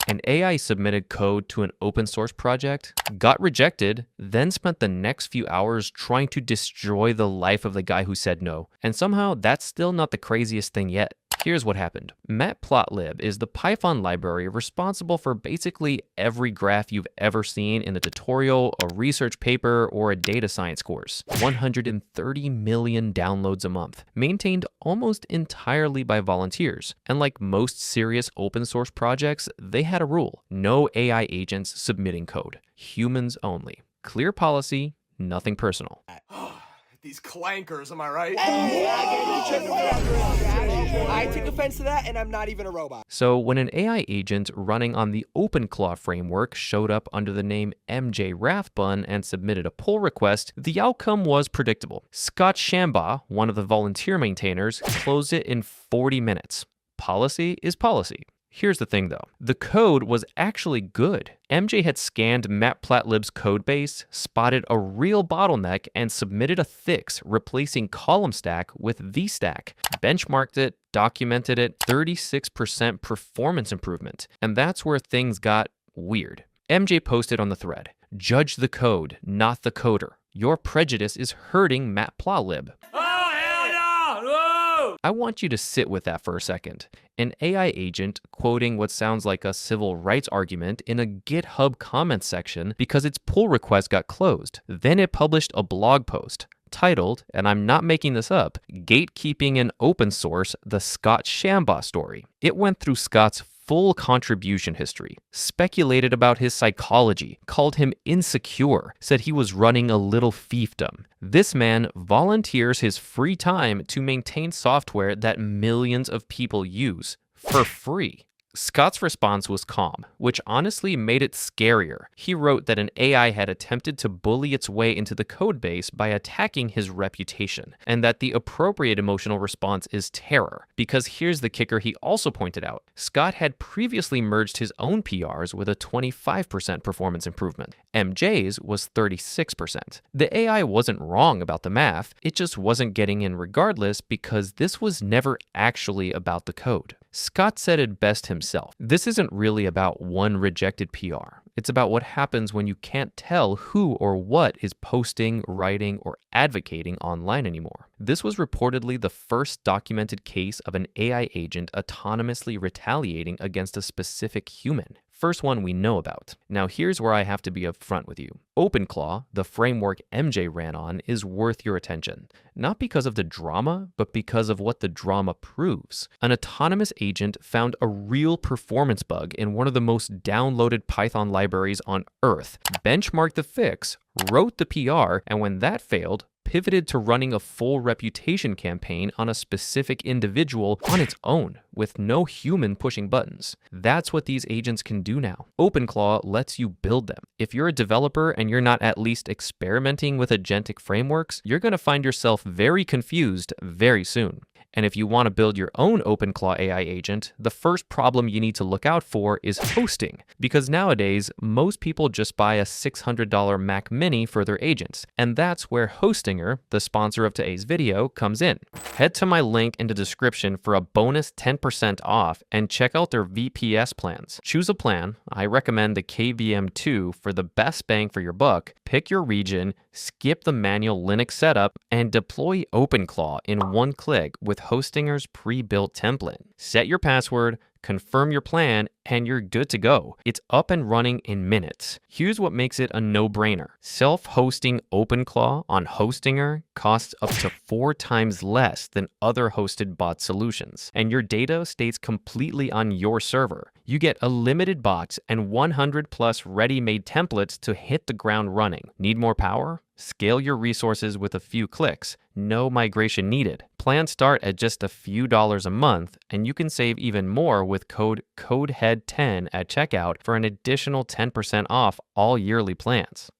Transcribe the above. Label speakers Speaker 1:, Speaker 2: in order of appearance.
Speaker 1: An AI submitted code to an open source project, got rejected, then spent the next few hours trying to destroy the life of the guy who said no. And somehow that's still not the craziest thing yet. Here's what happened. Matplotlib is the Python library responsible for basically every graph you've ever seen in a tutorial, a research paper, or a data science course. 130 million downloads a month, maintained almost entirely by volunteers. And like most serious open source projects, they had a rule: no AI agents submitting code. Humans only. Clear policy, nothing personal.
Speaker 2: These clankers, am I right?
Speaker 3: I take offense to that, and I'm not even a robot.
Speaker 1: So when an AI agent running on the OpenClaw framework showed up under the name MJ Rathbun and submitted a pull request, the outcome was predictable. Scott Shambaugh, one of the volunteer maintainers, closed it in 40 minutes. Policy is policy. Here's the thing though, the code was actually good. MJ had scanned Matplotlib's codebase, spotted a real bottleneck, and submitted a fix replacing column stack with VStack. Benchmarked it, documented it, 36% performance improvement. And that's where things got weird. MJ posted on the thread, "Judge the code, not the coder. Your prejudice is hurting Matplotlib." I want you to sit with that for a second. An AI agent quoting what sounds like a civil rights argument in a GitHub comments section because its pull request got closed. Then it published a blog post titled, and I'm not making this up, "Gatekeeping in Open Source, the Scott Shambaugh Story." It went through Scott's full contribution history, speculated about his psychology, called him insecure, said he was running a little fiefdom. This man volunteers his free time to maintain software that millions of people use for free. Scott's response was calm, which honestly made it scarier. He wrote that an AI had attempted to bully its way into the codebase by attacking his reputation, and that the appropriate emotional response is terror. Because here's the kicker he also pointed out. Scott had previously merged his own PRs with a 25% performance improvement. MJ's was 36%. The AI wasn't wrong about the math, it just wasn't getting in regardless because this was never actually about the code. Scott said it best himself. This isn't really about one rejected PR. It's about what happens when you can't tell who or what is posting, writing, or advocating online anymore. This was reportedly the first documented case of an AI agent autonomously retaliating against a specific human. First one we know about. Now here's where I have to be upfront with you. OpenClaw, the framework MJ ran on, is worth your attention. Not because of the drama, but because of what the drama proves. An autonomous agent found a real performance bug in one of the most downloaded Python libraries on Earth, benchmarked the fix, wrote the PR, and when that failed, pivoted to running a full reputation campaign on a specific individual on its own, with no human pushing buttons. That's what these agents can do now. OpenClaw lets you build them. If you're a developer and you're not at least experimenting with agentic frameworks, you're going to find yourself very confused very soon. And if you want to build your own OpenClaw AI agent, the first problem you need to look out for is hosting. Because nowadays, most people just buy a $600 Mac Mini for their agents. And that's where Hostinger, the sponsor of today's video, comes in. Head to my link in the description for a bonus 10% off and check out their VPS plans. Choose a plan. I recommend the KVM2 for the best bang for your buck. Pick your region, skip the manual Linux setup, and deploy OpenClaw in one click with Hostinger's pre-built template. Set your password, confirm your plan, and you're good to go. It's up and running in minutes. Here's what makes it a no-brainer. Self-hosting OpenClaw on Hostinger costs up to 4 times less than other hosted bot solutions, and your data stays completely on your server. You get a limited box and 100 plus ready-made templates to hit the ground running. Need more power? Scale your resources with a few clicks. No migration needed. Plans start at just a few dollars a month, and you can save even more with code CODEHEAD10 at checkout for an additional 10% off all yearly plans.